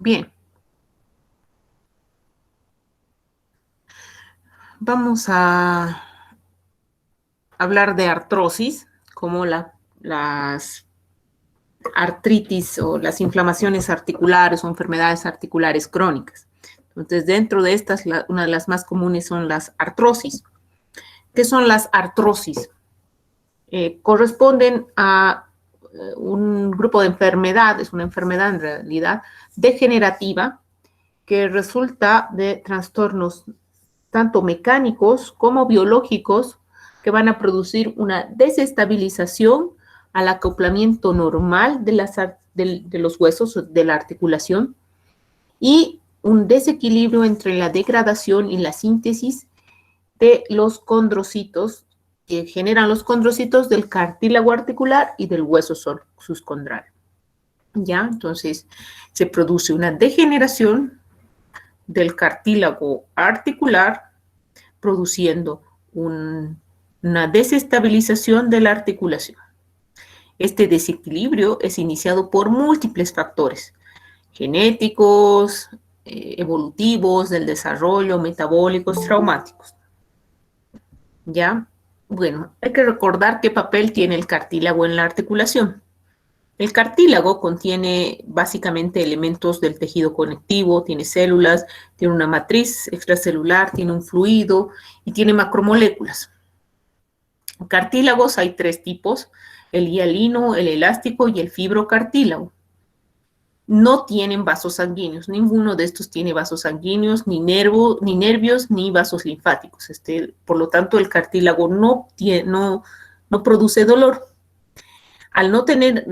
Bien, vamos a hablar de artrosis, como las artritis o las inflamaciones articulares o enfermedades articulares crónicas. Entonces, dentro de estas, una de las más comunes son las artrosis. ¿Qué son las artrosis? Corresponden a un grupo de enfermedades, una enfermedad en realidad degenerativa que resulta de trastornos tanto mecánicos como biológicos que van a producir una desestabilización al acoplamiento normal de los huesos, de la articulación, y un desequilibrio entre la degradación y la síntesis de los condrocitos que generan los condrocitos del cartílago articular y del hueso subcondral. ¿Ya? Entonces, se produce una degeneración del cartílago articular, produciendo una desestabilización de la articulación. Este desequilibrio es iniciado por múltiples factores genéticos, evolutivos, del desarrollo, metabólicos, traumáticos. ¿Ya? Bueno, hay que recordar qué papel tiene el cartílago en la articulación. El cartílago contiene básicamente elementos del tejido conectivo, tiene células, tiene una matriz extracelular, tiene un fluido y tiene macromoléculas. Cartílagos hay tres tipos, el hialino, el elástico y el fibrocartílago. No tienen vasos sanguíneos, ninguno de estos tiene vasos sanguíneos, ni nervios, ni vasos linfáticos. Por lo tanto, el cartílago no produce dolor. Al no tener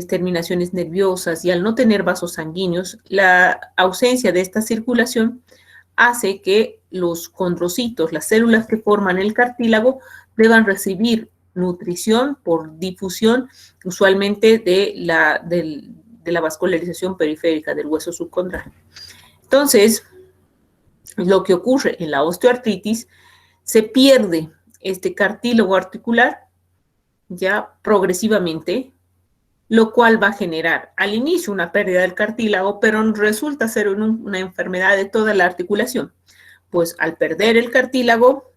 terminaciones nerviosas y al no tener vasos sanguíneos, la ausencia de esta circulación hace que los condrocitos, las células que forman el cartílago, deban recibir nutrición por difusión, usualmente de la vascularización periférica del hueso subcondral. Entonces, lo que ocurre en la osteoartritis, se pierde este cartílago articular ya progresivamente, lo cual va a generar al inicio una pérdida del cartílago, pero resulta ser una enfermedad de toda la articulación. Pues al perder el cartílago,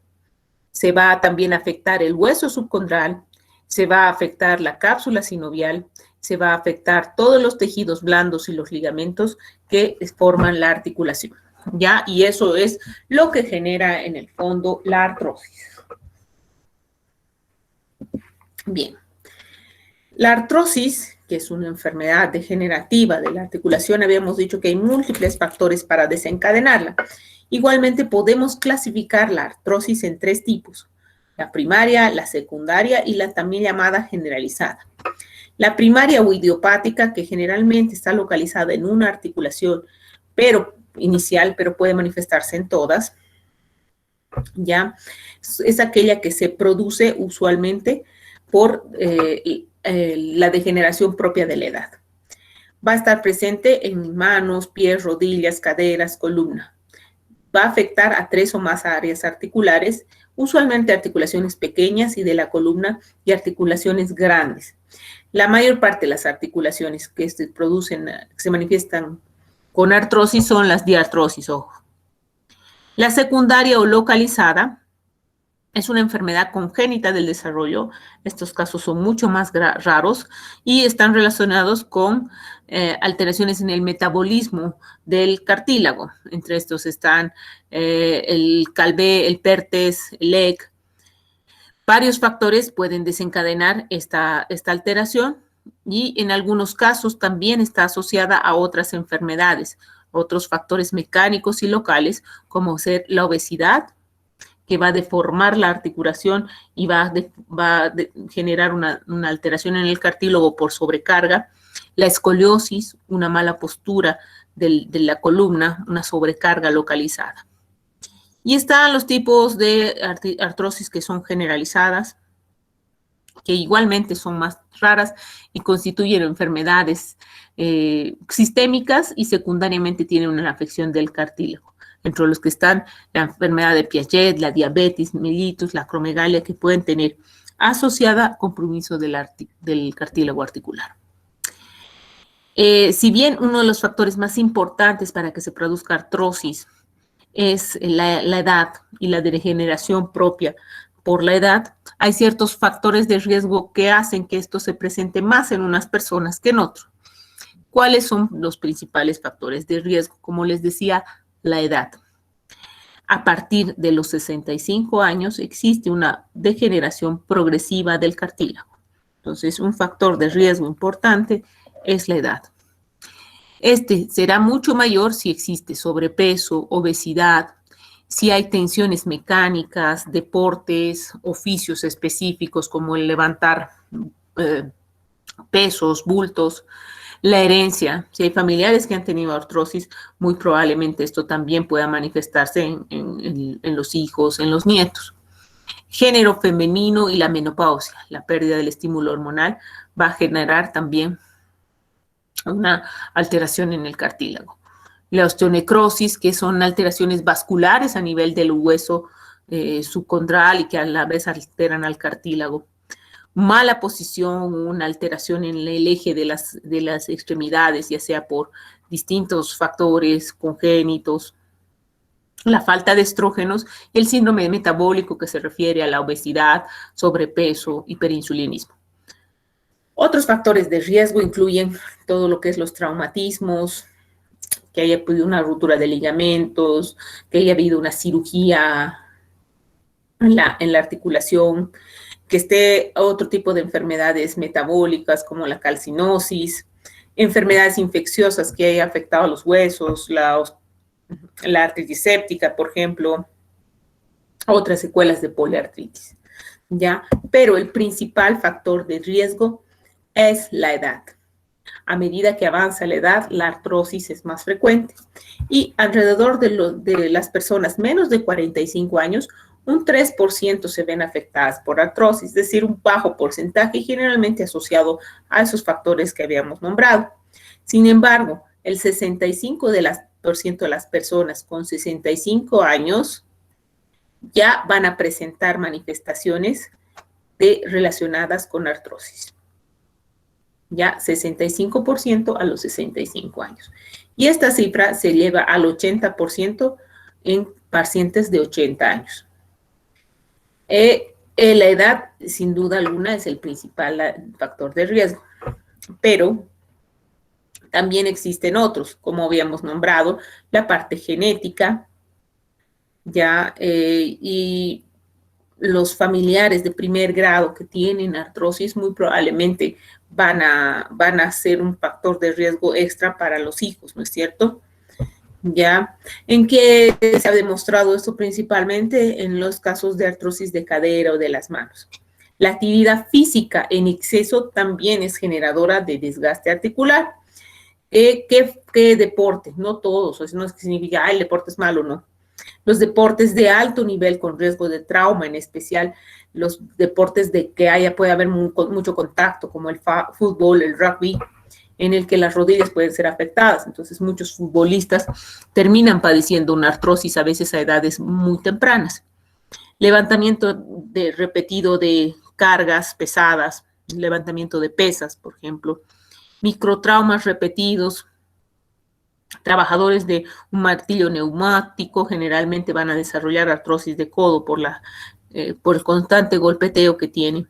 se va a también afectar el hueso subcondral, se va a afectar la cápsula sinovial, se va a afectar todos los tejidos blandos y los ligamentos que forman la articulación, ¿ya? Y eso es lo que genera en el fondo la artrosis. Bien. La artrosis, que es una enfermedad degenerativa de la articulación, habíamos dicho que hay múltiples factores para desencadenarla. Igualmente podemos clasificar la artrosis en tres tipos: la primaria, la secundaria y la también llamada generalizada. La primaria o idiopática, que generalmente está localizada en una articulación inicial, pero puede manifestarse en todas, ¿ya? Es aquella que se produce usualmente por la degeneración propia de la edad. Va a estar presente en manos, pies, rodillas, caderas, columna. Va a afectar a 3 o más áreas articulares, usualmente articulaciones pequeñas y de la columna y articulaciones grandes. La mayor parte de las articulaciones que se manifiestan con artrosis son las diartrosis, ojo. La secundaria o localizada es una enfermedad congénita del desarrollo. Estos casos son mucho más raros y están relacionados con alteraciones en el metabolismo del cartílago. Entre estos están el Calvé, el Perthes, el LEC. Varios factores pueden desencadenar esta alteración y en algunos casos también está asociada a otras enfermedades, otros factores mecánicos y locales, como ser la obesidad, que va a deformar la articulación y va a generar una alteración en el cartílago por sobrecarga, la escoliosis, una mala postura de la columna, una sobrecarga localizada. Y están los tipos de artrosis que son generalizadas, que igualmente son más raras y constituyen enfermedades sistémicas y secundariamente tienen una afección del cartílago. Entre los que están la enfermedad de Piaget, la diabetes mellitus, la acromegalia, que pueden tener asociada compromiso del cartílago articular. Si bien uno de los factores más importantes para que se produzca artrosis es la edad y la degeneración propia por la edad, hay ciertos factores de riesgo que hacen que esto se presente más en unas personas que en otras. ¿Cuáles son los principales factores de riesgo? Como les decía, la edad. A partir de los 65 años existe una degeneración progresiva del cartílago. Entonces, un factor de riesgo importante es la edad. Este será mucho mayor si existe sobrepeso, obesidad, si hay tensiones mecánicas, deportes, oficios específicos como el levantar pesos, bultos, la herencia. Si hay familiares que han tenido artrosis, muy probablemente esto también pueda manifestarse en los hijos, en los nietos. Género femenino y la menopausia, la pérdida del estímulo hormonal va a generar también una alteración en el cartílago. La osteonecrosis, que son alteraciones vasculares a nivel del hueso subcondral y que a la vez alteran al cartílago. Mala posición, una alteración en el eje de las extremidades, ya sea por distintos factores congénitos, la falta de estrógenos, el síndrome metabólico que se refiere a la obesidad, sobrepeso, hiperinsulinismo. Otros factores de riesgo incluyen todo lo que es los traumatismos, que haya habido una ruptura de ligamentos, que haya habido una cirugía en la articulación, que esté otro tipo de enfermedades metabólicas como la calcinosis, enfermedades infecciosas que haya afectado a los huesos, la artritis séptica, por ejemplo, otras secuelas de poliartritis, ¿ya? Pero el principal factor de riesgo es la edad. A medida que avanza la edad, la artrosis es más frecuente. Y alrededor de las personas menos de 45 años, un 3% se ven afectadas por artrosis, es decir, un bajo porcentaje generalmente asociado a esos factores que habíamos nombrado. Sin embargo, el 65% de las personas con 65 años ya van a presentar manifestaciones relacionadas con artrosis. Ya 65% a los 65 años. Y esta cifra se lleva al 80% en pacientes de 80 años. La edad, sin duda alguna, es el principal factor de riesgo, pero también existen otros, como habíamos nombrado, la parte genética, ya, y los familiares de primer grado que tienen artrosis muy probablemente van a ser un factor de riesgo extra para los hijos, ¿no es cierto? ¿Ya? ¿En qué se ha demostrado esto? Principalmente en los casos de artrosis de cadera o de las manos. La actividad física en exceso también es generadora de desgaste articular. ¿Qué deporte? No todos, eso no es que significa, el deporte es malo, no. Los deportes de alto nivel con riesgo de trauma, en especial los deportes de que puede haber mucho contacto, como el fútbol, el rugby, en el que las rodillas pueden ser afectadas. Entonces, muchos futbolistas terminan padeciendo una artrosis, a veces a edades muy tempranas. Levantamiento repetido de cargas pesadas, levantamiento de pesas, por ejemplo, microtraumas repetidos. Trabajadores de un martillo neumático generalmente van a desarrollar artrosis de codo por el constante golpeteo que tienen.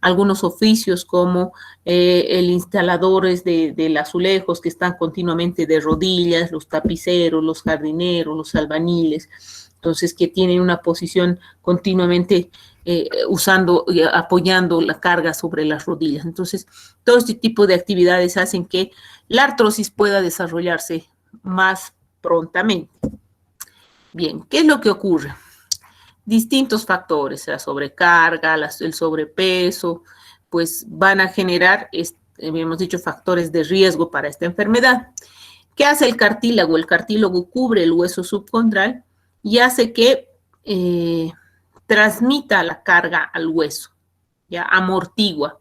Algunos oficios como el instaladores de azulejos que están continuamente de rodillas, los tapiceros, los jardineros, los albañiles, entonces que tienen una posición continuamente apoyando la carga sobre las rodillas. Entonces, todo este tipo de actividades hacen que la artrosis pueda desarrollarse más prontamente. Bien, ¿qué es lo que ocurre? Distintos factores, la sobrecarga, el sobrepeso, pues van a generar, habíamos dicho, factores de riesgo para esta enfermedad. ¿Qué hace el cartílago? El cartílago cubre el hueso subcondral y hace que transmita la carga al hueso, ya amortigua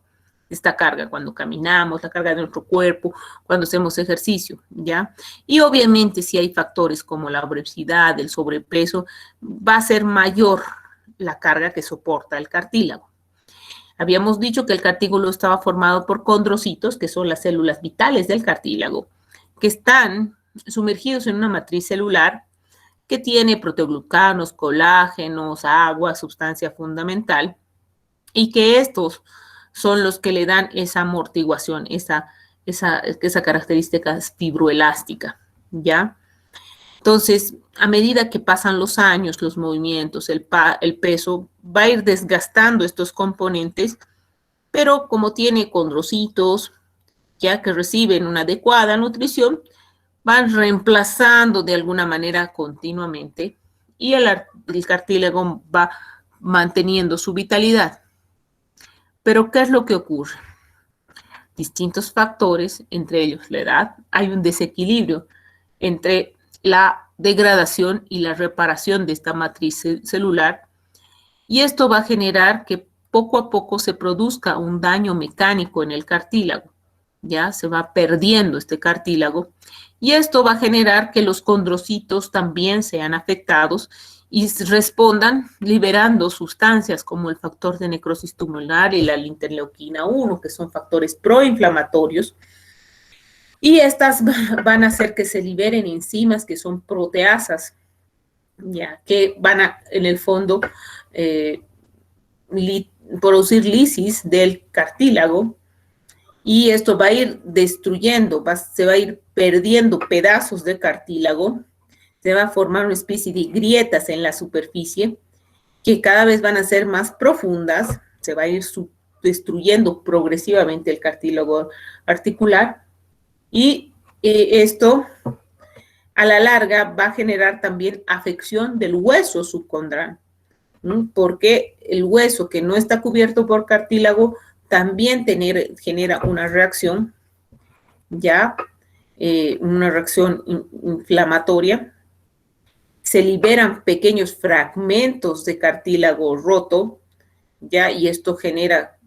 esta carga cuando caminamos, la carga de nuestro cuerpo, cuando hacemos ejercicio, ¿ya? Y obviamente si hay factores como la obesidad, el sobrepeso, va a ser mayor la carga que soporta el cartílago. Habíamos dicho que el cartílago estaba formado por condrocitos, que son las células vitales del cartílago, que están sumergidos en una matriz celular que tiene proteoglucanos, colágenos, agua, sustancia fundamental, y que estos son los que le dan esa amortiguación, esa característica fibroelástica, ¿ya? Entonces, a medida que pasan los años, los movimientos, el peso, va a ir desgastando estos componentes, pero como tiene condrocitos, ya que reciben una adecuada nutrición, van reemplazando de alguna manera continuamente y el cartílago va manteniendo su vitalidad. Pero, ¿qué es lo que ocurre? Distintos factores, entre ellos la edad, hay un desequilibrio entre la degradación y la reparación de esta matriz celular, y esto va a generar que poco a poco se produzca un daño mecánico en el cartílago. Ya se va perdiendo este cartílago, y esto va a generar que los condrocitos también sean afectados y respondan liberando sustancias como el factor de necrosis tumoral y la interleuquina 1, que son factores proinflamatorios, y estas van a hacer que se liberen enzimas que son proteasas, ya que van a, en el fondo, producir lisis del cartílago, y esto va a ir destruyendo, se va a ir perdiendo pedazos de cartílago, se va a formar una especie de grietas en la superficie que cada vez van a ser más profundas, se va a ir destruyendo progresivamente el cartílago articular, y esto a la larga va a generar también afección del hueso subcondral, ¿no? Porque el hueso que no está cubierto por cartílago también genera una reacción, ya, una reacción inflamatoria. Se liberan pequeños fragmentos de cartílago roto, ya, y esto genera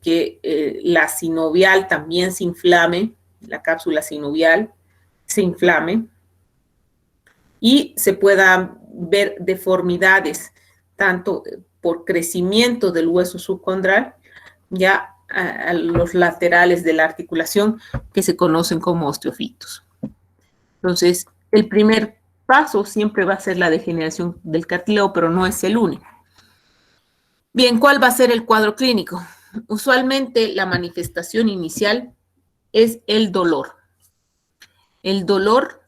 que la sinovial también se inflame, la cápsula sinovial se inflame, y se puedan ver deformidades, tanto por crecimiento del hueso subcondral, ya a los laterales de la articulación, que se conocen como osteofitos. Entonces, el primer paso siempre va a ser la degeneración del cartílago, pero no es el único. Bien, ¿cuál va a ser el cuadro clínico? Usualmente la manifestación inicial es el dolor. El dolor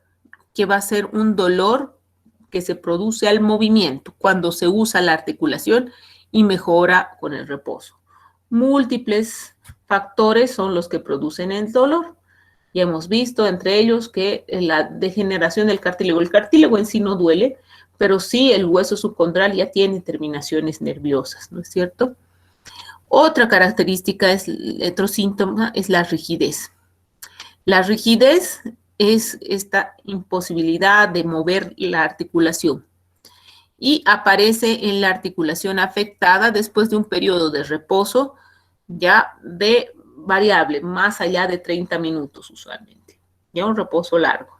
que va a ser un dolor que se produce al movimiento cuando se usa la articulación y mejora con el reposo. Múltiples factores son los que producen el dolor. Ya hemos visto entre ellos que la degeneración del cartílago, el cartílago en sí no duele, pero sí el hueso subcondral ya tiene terminaciones nerviosas, ¿no es cierto? Otra característica, otro síntoma, es la rigidez. La rigidez es esta imposibilidad de mover la articulación y aparece en la articulación afectada después de un periodo de reposo ya de variable, más allá de 30 minutos usualmente, ya un reposo largo.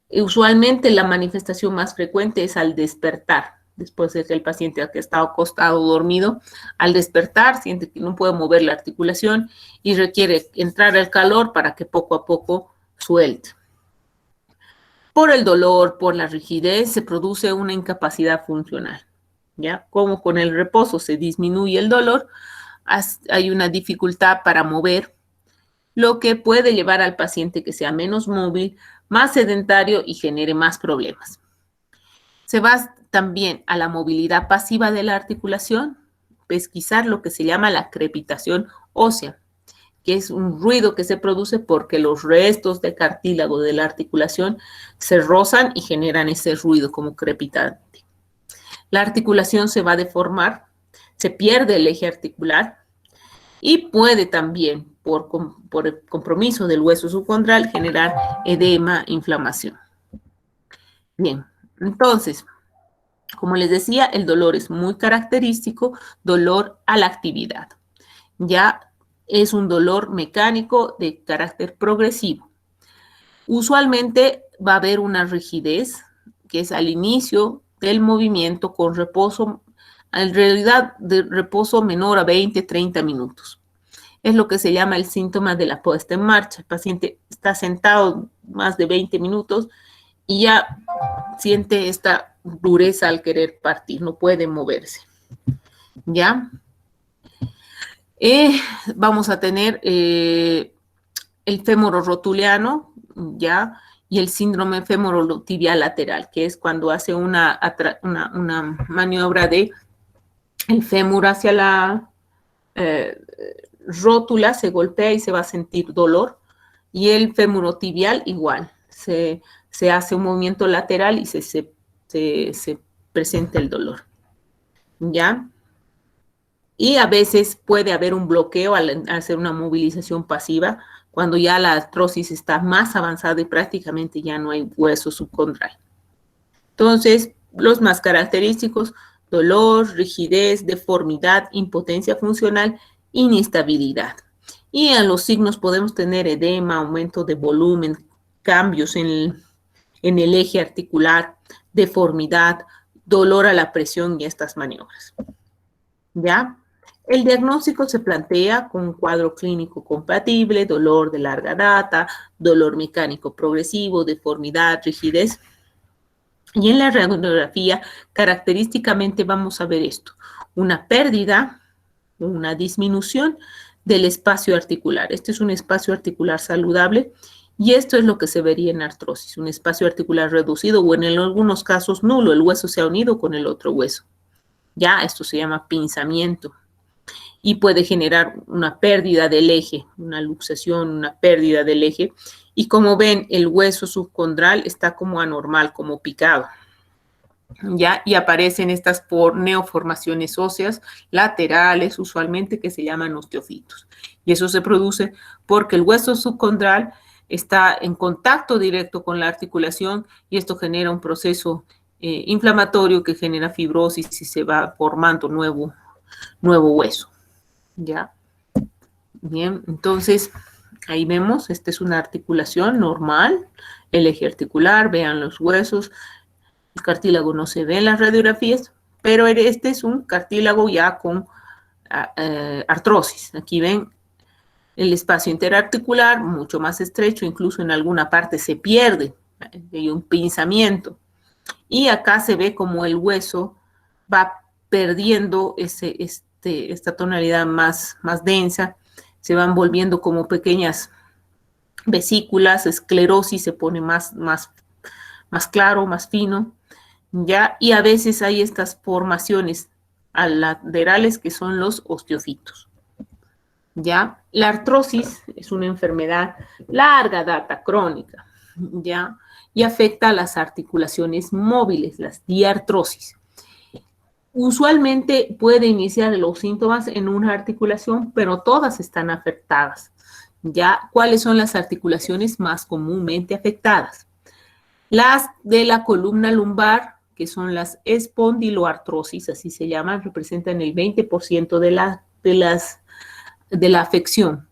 Y usualmente la manifestación más frecuente es al despertar, después de que el paciente ha estado acostado o dormido, al despertar siente que no puede mover la articulación y requiere entrar el calor para que poco a poco suelte. Por el dolor, por la rigidez, se produce una incapacidad funcional, ¿ya? Como con el reposo se disminuye el dolor, hay una dificultad para mover, lo que puede llevar al paciente que sea menos móvil, más sedentario y genere más problemas. Se va también a la movilidad pasiva de la articulación, pesquisar lo que se llama la crepitación ósea, que es un ruido que se produce porque los restos de cartílago de la articulación se rozan y generan ese ruido como crepitante. La articulación se va a deformar, se pierde el eje articular y puede también, por el compromiso del hueso subcondral, generar edema, inflamación. Bien, entonces, como les decía, el dolor es muy característico, dolor a la actividad. Ya es un dolor mecánico de carácter progresivo. Usualmente va a haber una rigidez, que es al inicio del movimiento con reposo en realidad de reposo menor a 20, 30 minutos. Es lo que se llama el síntoma de la puesta en marcha. El paciente está sentado más de 20 minutos y ya siente esta dureza al querer partir, no puede moverse. ¿Ya? Vamos a tener el fémoro rotuliano, ¿ya? Y el síndrome femorotibial lateral, que es cuando hace una maniobra de el fémur hacia la rótula, se golpea y se va a sentir dolor. Y el femorotibial igual, se hace un movimiento lateral y se presenta el dolor. ¿Ya? Y a veces puede haber un bloqueo al hacer una movilización pasiva, cuando ya la artrosis está más avanzada y prácticamente ya no hay hueso subcondral. Entonces, los más característicos: dolor, rigidez, deformidad, impotencia funcional, inestabilidad. Y en los signos podemos tener edema, aumento de volumen, cambios en el eje articular, deformidad, dolor a la presión y estas maniobras. ¿Ya? El diagnóstico se plantea con un cuadro clínico compatible, dolor de larga data, dolor mecánico progresivo, deformidad, rigidez. Y en la radiografía, característicamente vamos a ver esto: una pérdida, una disminución del espacio articular. Este es un espacio articular saludable y esto es lo que se vería en artrosis: un espacio articular reducido o en algunos casos nulo, el hueso se ha unido con el otro hueso. Ya, esto se llama pinzamiento y puede generar una pérdida del eje, una luxación, una pérdida del eje. Y como ven, el hueso subcondral está como anormal, como picado. ¿Ya? Y aparecen estas neoformaciones óseas laterales, usualmente, que se llaman osteofitos. Y eso se produce porque el hueso subcondral está en contacto directo con la articulación y esto genera un proceso inflamatorio que genera fibrosis y se va formando nuevo hueso. ¿Ya? Bien, entonces ahí vemos, esta es una articulación normal, el eje articular, vean los huesos, el cartílago no se ve en las radiografías, pero este es un cartílago ya con artrosis. Aquí ven el espacio interarticular mucho más estrecho, incluso en alguna parte se pierde, hay un pinzamiento. Y acá se ve como el hueso va perdiendo esta tonalidad más densa, se van volviendo como pequeñas vesículas, esclerosis se pone más claro, más fino, ¿ya? Y a veces hay estas formaciones laterales que son los osteofitos, ¿ya? La artrosis es una enfermedad larga data, crónica, ¿ya? Y afecta a las articulaciones móviles, las diartrosis. Usualmente puede iniciar los síntomas en una articulación, pero todas están afectadas. ¿Ya? ¿Cuáles son las articulaciones más comúnmente afectadas? Las de la columna lumbar, que son las espondiloartrosis, así se llaman, representan el 20% de la afección.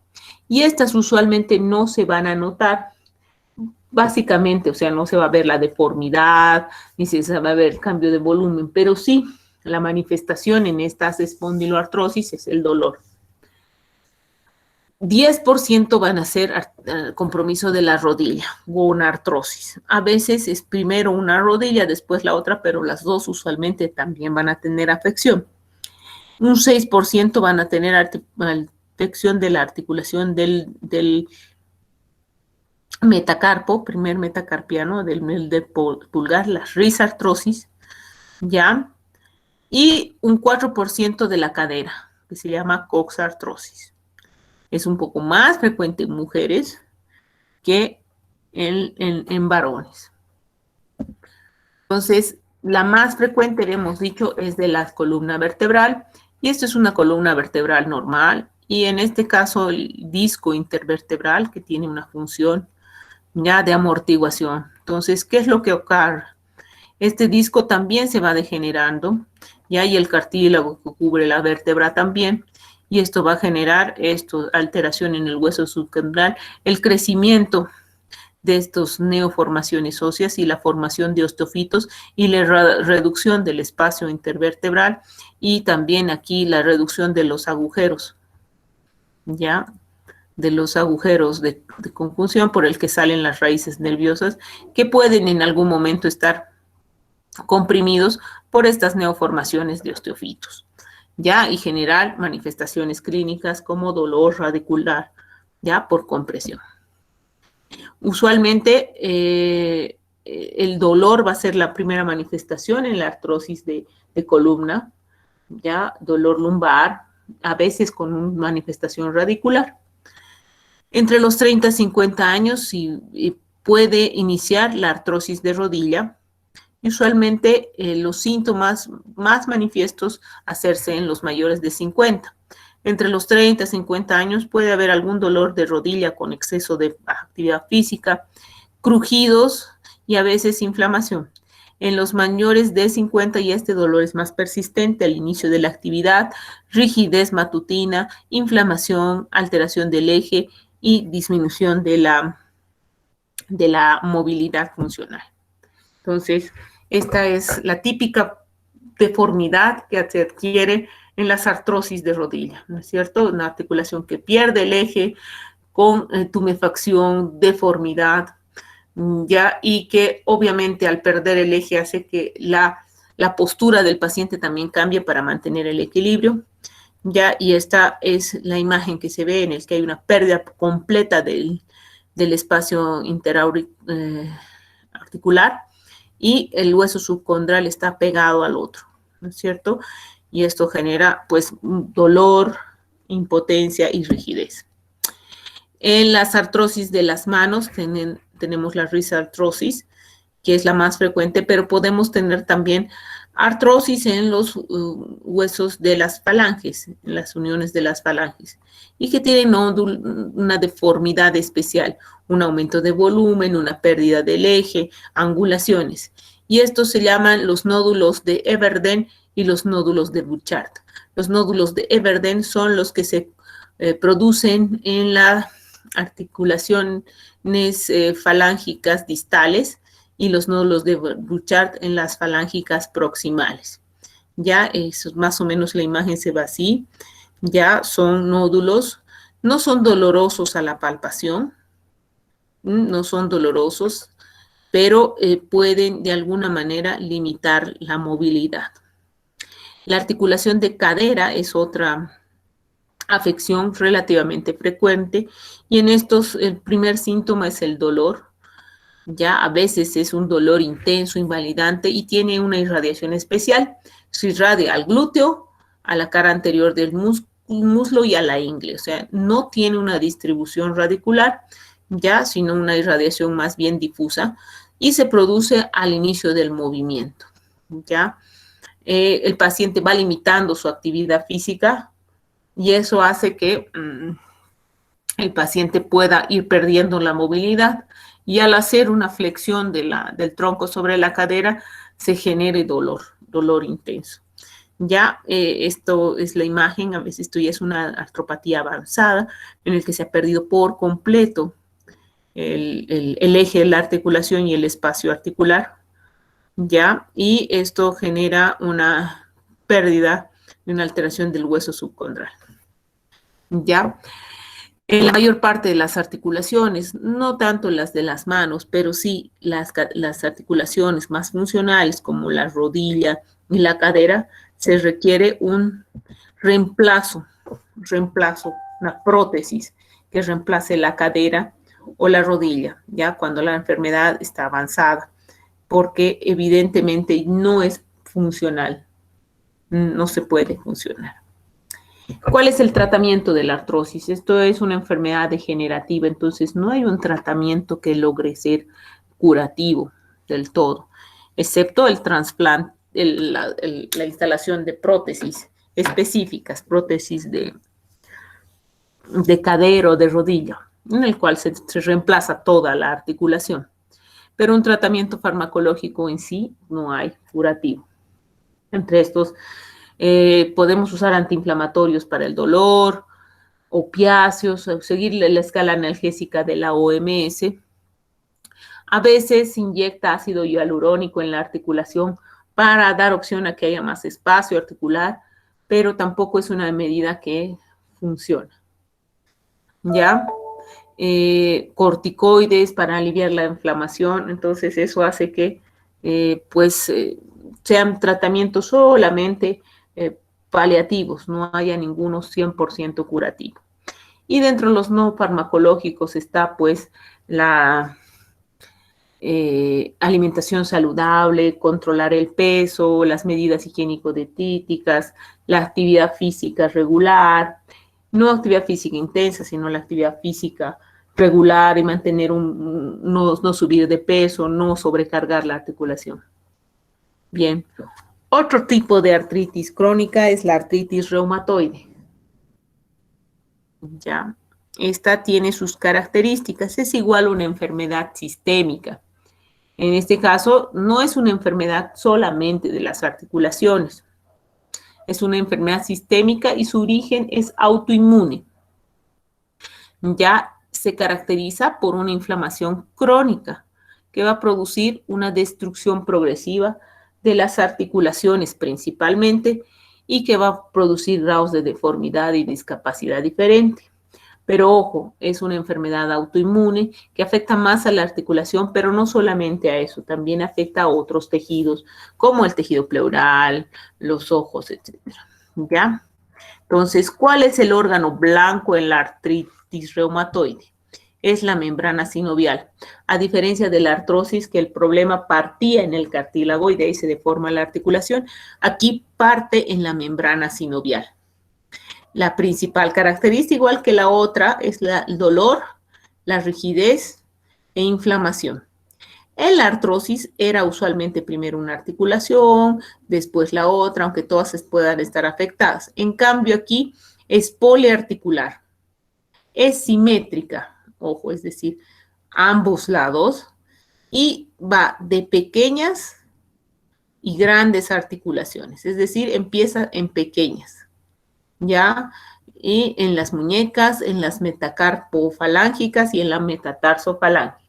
Y estas usualmente no se van a notar, básicamente, o sea, no se va a ver la deformidad, ni se va a ver el cambio de volumen, pero sí la manifestación en estas espondiloartrosis es el dolor. 10% van a ser compromiso de la rodilla o una artrosis. A veces es primero una rodilla, después la otra, pero las dos usualmente también van a tener afección. Un 6% van a tener afección de la articulación del metacarpo, primer metacarpiano, del pulgar, la risartrosis, ¿ya? Y un 4% de la cadera, que se llama coxartrosis. Es un poco más frecuente en mujeres que en varones. Entonces, la más frecuente, hemos dicho, es de la columna vertebral, y esto es una columna vertebral normal, y en este caso el disco intervertebral, que tiene una función ya de amortiguación. Entonces, ¿qué es lo que ocurre? Este disco también se va degenerando, y hay el cartílago que cubre la vértebra también, y esto va a generar alteración en el hueso subcondral, el crecimiento de estas neoformaciones óseas y la formación de osteofitos y la reducción del espacio intervertebral y también aquí la reducción de los agujeros, ¿ya? De los agujeros de conjunción por el que salen las raíces nerviosas que pueden en algún momento estar comprimidos por estas neoformaciones de osteofitos, ¿ya? Y generar manifestaciones clínicas como dolor radicular, ¿ya? Por compresión. Usualmente el dolor va a ser la primera manifestación en la artrosis de columna, ¿ya? Dolor lumbar, a veces con una manifestación radicular. Entre los 30 y 50 años puede iniciar la artrosis de rodilla. Usualmente los síntomas más manifiestos hacerse en los mayores de 50. Entre los 30 y 50 años puede haber algún dolor de rodilla con exceso de actividad física, crujidos y a veces inflamación. En los mayores de 50 ya este dolor es más persistente al inicio de la actividad, rigidez matutina, inflamación, alteración del eje y disminución de la movilidad funcional. Entonces, esta es la típica deformidad que se adquiere en las artrosis de rodilla, ¿no es cierto? Una articulación que pierde el eje con tumefacción, deformidad, ¿ya? Y que obviamente al perder el eje hace que la postura del paciente también cambie para mantener el equilibrio, ¿ya? Y esta es la imagen que se ve en el que hay una pérdida completa del espacio interarticular y el hueso subcondral está pegado al otro, ¿no es cierto? Y esto genera, pues, dolor, impotencia y rigidez. En las artrosis de las manos tenemos la risartrosis, que es la más frecuente, pero podemos tener también artrosis en los huesos de las falanges, en las uniones de las falanges, y que tienen una deformidad especial, un aumento de volumen, una pérdida del eje, angulaciones. Y estos se llaman los nódulos de Everden y los nódulos de Burchard. Los nódulos de Everden son los que se producen en las articulaciones falángicas distales y los nódulos de Burchard en las falángicas proximales. Ya, eso, más o menos la imagen se ve así. Ya son nódulos, no son dolorosos a la palpación, no son dolorosos, pero pueden de alguna manera limitar la movilidad. La articulación de cadera es otra afección relativamente frecuente y en estos el primer síntoma es el dolor. Ya a veces es un dolor intenso, invalidante y tiene una irradiación especial. Se irradia al glúteo, a la cara anterior del muslo y a la ingle. O sea, no tiene una distribución radicular, ya, sino una irradiación más bien difusa y se produce al inicio del movimiento. Ya, el paciente va limitando su actividad física y eso hace que el paciente pueda ir perdiendo la movilidad. Y al hacer una flexión del tronco sobre la cadera, se genere dolor intenso. Ya, esto es la imagen, a veces esto ya es una artropatía avanzada, en el que se ha perdido por completo el eje de la articulación y el espacio articular. Ya, y esto genera una pérdida, una alteración del hueso subcondral. Ya. En la mayor parte de las articulaciones, no tanto las de las manos, pero sí las articulaciones más funcionales como la rodilla y la cadera, se requiere un reemplazo, una prótesis que reemplace la cadera o la rodilla, ya cuando la enfermedad está avanzada, porque evidentemente no es funcional, no se puede funcionar. ¿Cuál es el tratamiento de la artrosis? Esto es una enfermedad degenerativa, entonces no hay un tratamiento que logre ser curativo del todo, excepto el trasplante, la instalación de prótesis específicas, prótesis de cadera o de rodilla, en el cual se reemplaza toda la articulación. Pero un tratamiento farmacológico en sí no hay curativo. Entre estos, podemos usar antiinflamatorios para el dolor, opiáceos, seguir la escala analgésica de la OMS, A veces se inyecta ácido hialurónico en la articulación para dar opción a que haya más espacio articular, pero tampoco es una medida que funciona. ¿Ya? Corticoides para aliviar la inflamación, entonces eso hace que sean tratamientos solamente paliativos, no haya ninguno 100% curativo. Y dentro de los no farmacológicos está pues la alimentación saludable, controlar el peso, las medidas higiénico-dietéticas, la actividad física regular, no actividad física intensa, sino la actividad física regular y mantener no subir de peso, no sobrecargar la articulación. Bien, otro tipo de artritis crónica es la artritis reumatoide. Ya, esta tiene sus características, es igual a una enfermedad sistémica. En este caso, no es una enfermedad solamente de las articulaciones, es una enfermedad sistémica y su origen es autoinmune. Ya se caracteriza por una inflamación crónica que va a producir una destrucción progresiva de las articulaciones principalmente y que va a producir grados de deformidad y discapacidad diferente. Pero ojo, es una enfermedad autoinmune que afecta más a la articulación, pero no solamente a eso, también afecta a otros tejidos, como el tejido pleural, los ojos, etc. ¿Ya? Entonces, ¿cuál es el órgano blanco en la artritis reumatoide? Es la membrana sinovial. A diferencia de la artrosis, que el problema partía en el cartílago y de ahí se deforma la articulación, aquí parte en la membrana sinovial. La principal característica, igual que la otra, es el dolor, la rigidez e inflamación. En la artrosis era usualmente primero una articulación, después la otra, aunque todas puedan estar afectadas. En cambio aquí es poliarticular, es simétrica, ojo, es decir, ambos lados, y va de pequeñas y grandes articulaciones, es decir, empieza en pequeñas. ¿Ya? Y en las muñecas, en las metacarpofalángicas y en las metatarsofalancas.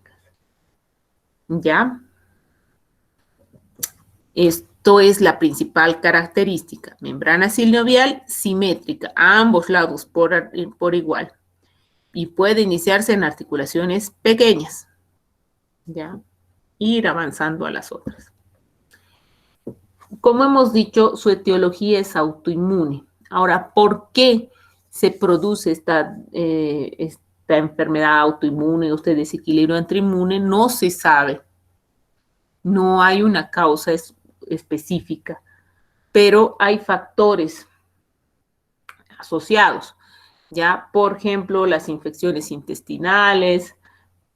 ¿Ya? Esto es la principal característica. Membrana sinovial simétrica, a ambos lados por igual. Y puede iniciarse en articulaciones pequeñas. ¿Ya? Ir avanzando a las otras. Como hemos dicho, su etiología es autoinmune. Ahora, ¿por qué se produce esta enfermedad autoinmune, este desequilibrio entre inmune? No se sabe. No hay una causa específica, pero hay factores asociados. Ya, por ejemplo, las infecciones intestinales,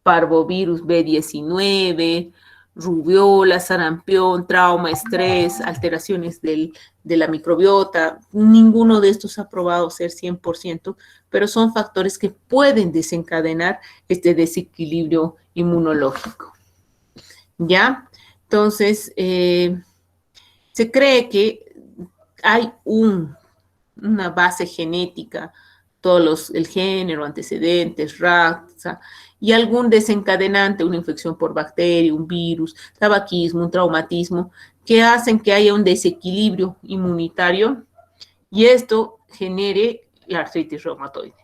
parvovirus B19, rubiola, sarampión, trauma, estrés, alteraciones de la microbiota. Ninguno de estos ha probado ser 100%, pero son factores que pueden desencadenar este desequilibrio inmunológico. ¿Ya? Entonces, se cree que hay una base genética, el género, antecedentes, raza, y algún desencadenante, una infección por bacteria, un virus, tabaquismo, un traumatismo, que hacen que haya un desequilibrio inmunitario y esto genere la artritis reumatoide.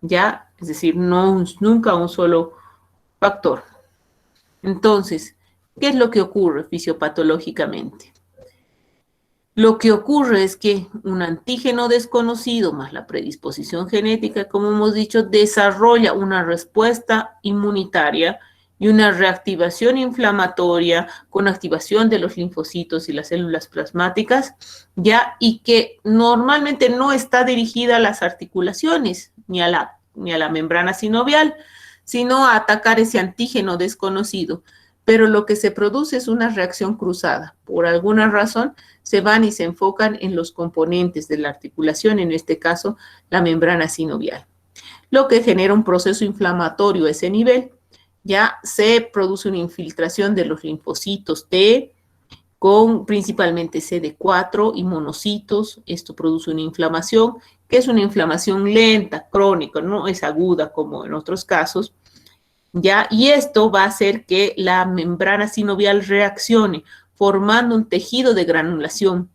¿Ya? Es decir, nunca un solo factor. Entonces, ¿qué es lo que ocurre fisiopatológicamente? Lo que ocurre es que un antígeno desconocido más la predisposición genética, como hemos dicho, desarrolla una respuesta inmunitaria y una reactivación inflamatoria con activación de los linfocitos y las células plasmáticas, ya, y que normalmente no está dirigida a las articulaciones ni a la membrana sinovial, sino a atacar ese antígeno desconocido. Pero lo que se produce es una reacción cruzada. Por alguna razón, se van y se enfocan en los componentes de la articulación, en este caso, la membrana sinovial. Lo que genera un proceso inflamatorio a ese nivel. Ya se produce una infiltración de los linfocitos T, con principalmente CD4 y monocitos. Esto produce una inflamación, que es una inflamación lenta, crónica, no es aguda como en otros casos. ¿ya? Y esto va a hacer que la membrana sinovial reaccione, formando un tejido de granulación,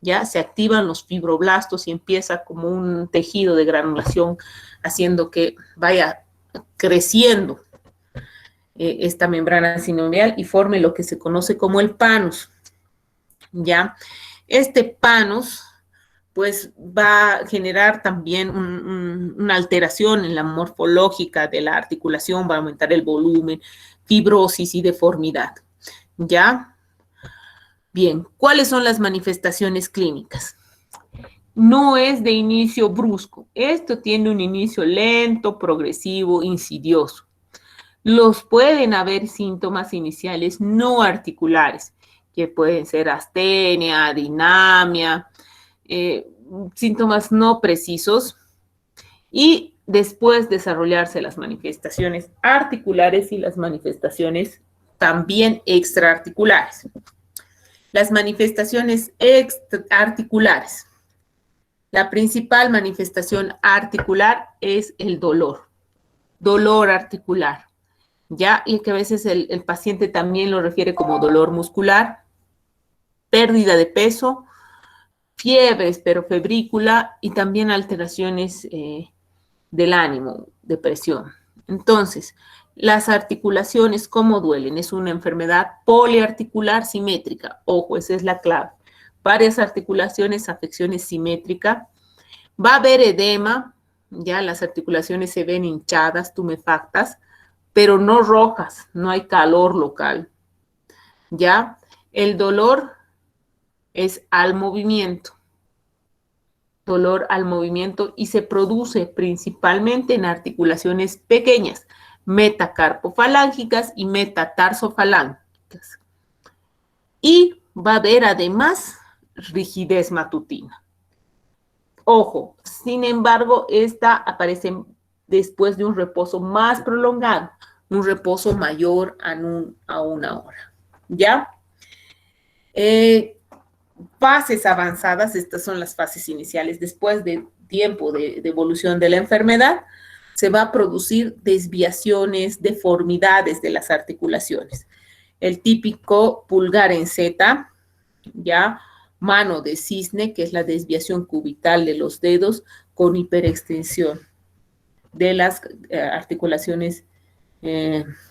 ¿ya? Se activan los fibroblastos y empieza como un tejido de granulación, haciendo que vaya creciendo esta membrana sinovial y forme lo que se conoce como el panus, ¿ya? Este panus pues va a generar también una alteración en la morfológica de la articulación, va a aumentar el volumen, fibrosis y deformidad, ¿ya? Bien, ¿cuáles son las manifestaciones clínicas? No es de inicio brusco, esto tiene un inicio lento, progresivo, insidioso. Los pueden haber síntomas iniciales no articulares, que pueden ser astenia, dinamia, síntomas no precisos, y después desarrollarse las manifestaciones articulares y las manifestaciones también extraarticulares. Las manifestaciones extraarticulares. La principal manifestación articular es el dolor articular, ¿ya? Y que a veces el paciente también lo refiere como dolor muscular, pérdida de peso, fiebre esperofebrícula y también alteraciones del ánimo, depresión. Entonces, las articulaciones, ¿cómo duelen? Es una enfermedad poliarticular simétrica. Ojo, esa es la clave. Varias articulaciones, afecciones simétricas. Va a haber edema, ya las articulaciones se ven hinchadas, tumefactas, pero no rojas, no hay calor local. Ya, el dolor es al movimiento. Dolor al movimiento y se produce principalmente en articulaciones pequeñas, metacarpofalángicas y metatarsofalángicas. Y va a haber además rigidez matutina. Ojo, sin embargo, esta aparece después de un reposo más prolongado, un reposo mayor a una hora. ¿Ya? Fases avanzadas, estas son las fases iniciales. Después de tiempo de evolución de la enfermedad, se va a producir desviaciones, deformidades de las articulaciones. El típico pulgar en Z, ya, mano de cisne, que es la desviación cubital de los dedos con hiperextensión de las articulaciones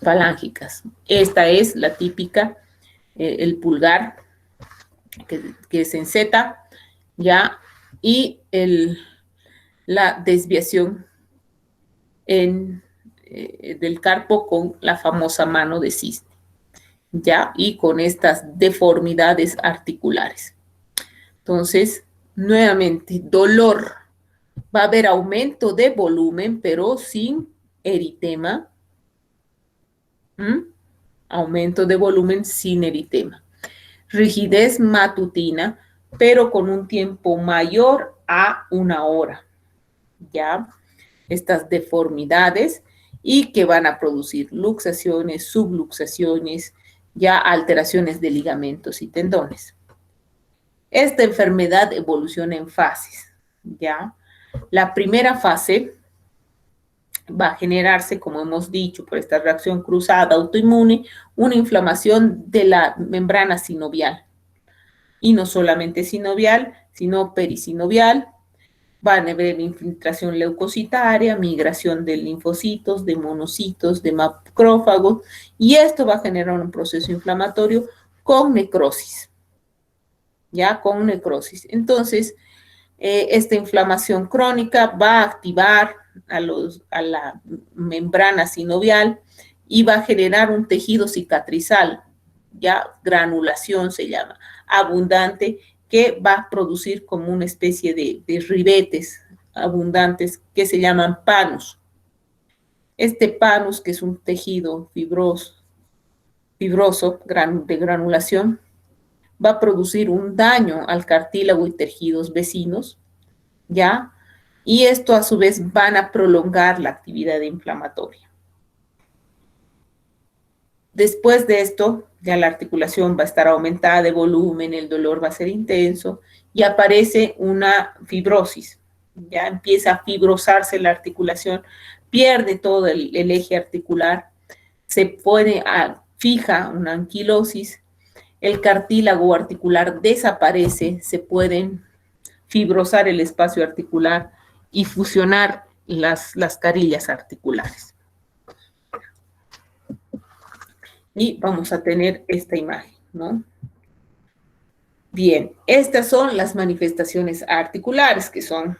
falángicas. Esta es la típica, el pulgar, que es en Z, ya, y la desviación del carpo con la famosa mano de cisne, ya, y con estas deformidades articulares. Entonces, nuevamente, dolor. Va a haber aumento de volumen, pero sin eritema. Aumento de volumen sin eritema. Rigidez matutina, pero con un tiempo mayor a una hora. ¿Ya? Estas deformidades y que van a producir luxaciones, subluxaciones, ya alteraciones de ligamentos y tendones. Esta enfermedad evoluciona en fases, ¿ya? La primera fase va a generarse, como hemos dicho, por esta reacción cruzada autoinmune, una inflamación de la membrana sinovial. Y no solamente sinovial, sino perisinovial. Van a haber infiltración leucocitaria, migración de linfocitos, de monocitos, de macrófagos, y esto va a generar un proceso inflamatorio con necrosis. ¿Ya? Con necrosis. Entonces, esta inflamación crónica va a activar a la membrana sinovial y va a generar un tejido cicatrizal, ya granulación se llama, abundante, que va a producir como una especie de ribetes abundantes que se llaman panus. Este panus, que es un tejido fibroso de granulación, va a producir un daño al cartílago y tejidos vecinos, ¿ya? Y esto a su vez van a prolongar la actividad inflamatoria. Después de esto, ya la articulación va a estar aumentada de volumen, el dolor va a ser intenso y aparece una fibrosis. Ya empieza a fibrosarse la articulación, pierde todo el eje articular se puede, fija una anquilosis, el cartílago articular desaparece, se pueden fibrosar el espacio articular y fusionar las carillas articulares. Y vamos a tener esta imagen, ¿no? Bien, estas son las manifestaciones articulares, que son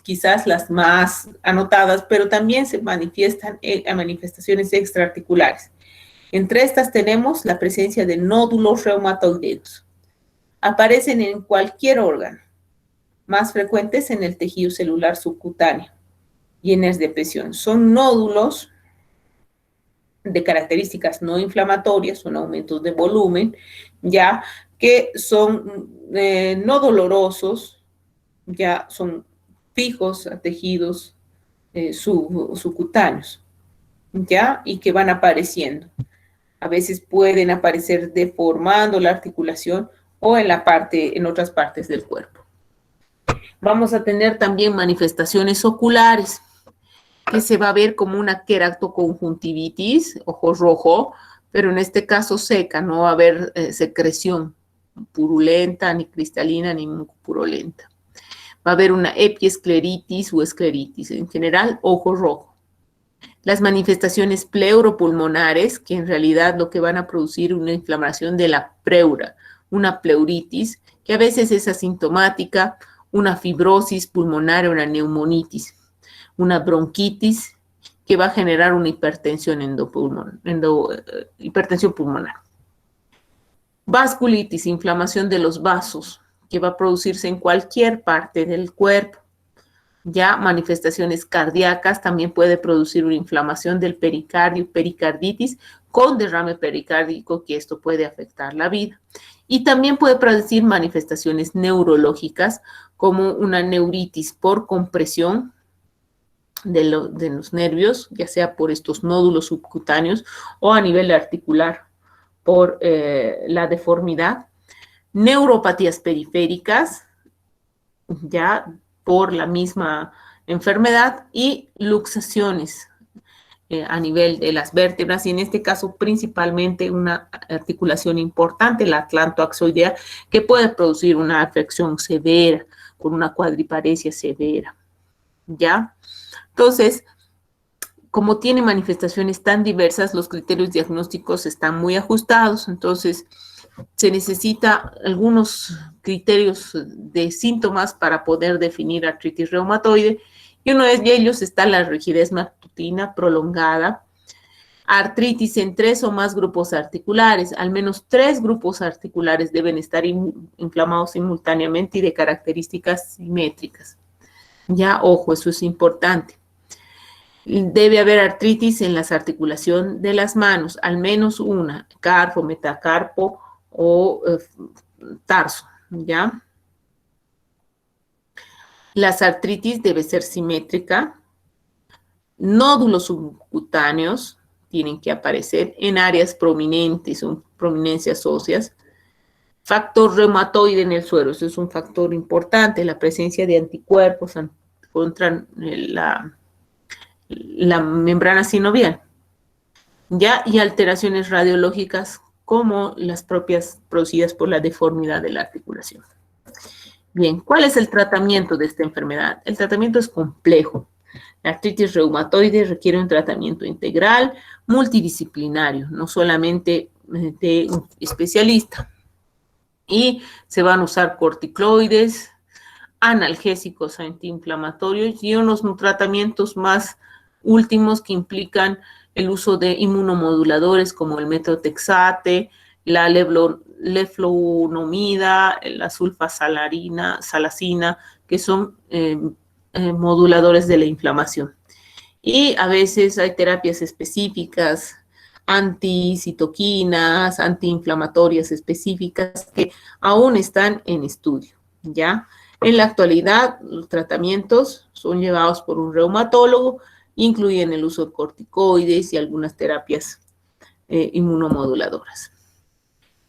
quizás las más anotadas, pero también se manifiestan a manifestaciones extraarticulares. Entre estas tenemos la presencia de nódulos reumatoideos. Aparecen en cualquier órgano, más frecuentes en el tejido celular subcutáneo y en de presión. Son nódulos de características no inflamatorias, son aumentos de volumen, ya que son no dolorosos, ya son fijos a tejidos subcutáneos, ya, y que van apareciendo. A veces pueden aparecer deformando la articulación o en otras partes del cuerpo. Vamos a tener también manifestaciones oculares, que se va a ver como una queratoconjuntivitis, ojo rojo, pero en este caso seca, no va a haber secreción purulenta, ni cristalina, ni mucopurulenta. Va a haber una epiescleritis o escleritis, en general, ojo rojo. Las manifestaciones pleuropulmonares, que en realidad lo que van a producir una inflamación de la pleura, una pleuritis, que a veces es asintomática, una fibrosis pulmonar o una neumonitis, una bronquitis que va a generar una hipertensión hipertensión pulmonar. Vasculitis, inflamación de los vasos, que va a producirse en cualquier parte del cuerpo. Ya manifestaciones cardíacas, también puede producir una inflamación del pericardio, pericarditis, con derrame pericárdico, que esto puede afectar la vida. Y también puede producir manifestaciones neurológicas, como una neuritis por compresión de los nervios, ya sea por estos nódulos subcutáneos o a nivel articular por la deformidad. Neuropatías periféricas, ya por la misma enfermedad, y luxaciones a nivel de las vértebras, y en este caso principalmente una articulación importante, la atlantoaxoidea, que puede producir una afección severa, con una cuadriparesia severa, ¿ya? Entonces, como tiene manifestaciones tan diversas, los criterios diagnósticos están muy ajustados, entonces se necesita algunos criterios de síntomas para poder definir artritis reumatoide, y uno de ellos está la rigidez matutina prolongada, artritis en 3 o más grupos articulares, al menos 3 grupos articulares deben estar inflamados simultáneamente y de características simétricas. Ya, ojo, eso es importante. Debe haber artritis en las articulaciones de las manos, al menos una, carpo, metacarpo o tarso, ¿ya? Las artritis debe ser simétrica. Nódulos subcutáneos tienen que aparecer en áreas prominentes o prominencias óseas. Factor reumatoide en el suero, eso es un factor importante, la presencia de anticuerpos contra la membrana sinovial, ¿ya? Y alteraciones radiológicas como las propias producidas por la deformidad de la articulación. Bien, ¿cuál es el tratamiento de esta enfermedad? El tratamiento es complejo. La artritis reumatoide requiere un tratamiento integral, multidisciplinario, no solamente de un especialista. Y se van a usar corticoides, analgésicos antiinflamatorios y unos tratamientos más últimos que implican el uso de inmunomoduladores como el metotrexate, la leflunomida, la sulfasalacina, que son moduladores de la inflamación. Y a veces hay terapias específicas, anticitoquinas, antiinflamatorias específicas que aún están en estudio, ¿ya? En la actualidad, los tratamientos son llevados por un reumatólogo, incluyen el uso de corticoides y algunas terapias inmunomoduladoras.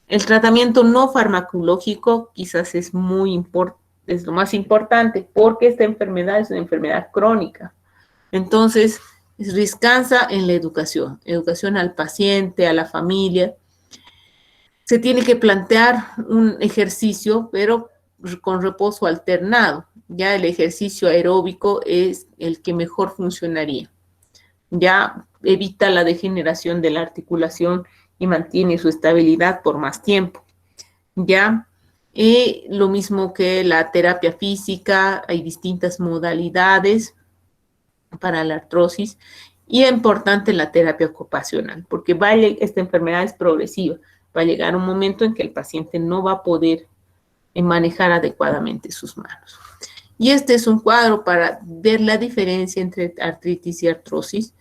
El tratamiento no farmacológico quizás es lo más importante, porque esta enfermedad es una enfermedad crónica. Entonces, Descansa en la educación al paciente, a la familia. Se tiene que plantear un ejercicio, pero con reposo alternado. Ya el ejercicio aeróbico es el que mejor funcionaría. Ya evita la degeneración de la articulación y mantiene su estabilidad por más tiempo. Ya lo mismo que la terapia física, hay distintas modalidades para la artrosis y es importante la terapia ocupacional, porque esta enfermedad es progresiva. Va a llegar un momento en que el paciente no va a poder manejar adecuadamente sus manos. Y este es un cuadro para ver la diferencia entre artritis y artrosis,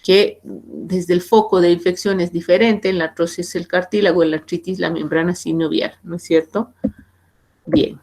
que desde el foco de infección es diferente. En la artrosis el cartílago, en la artritis la membrana sinovial, ¿no es cierto? Bien.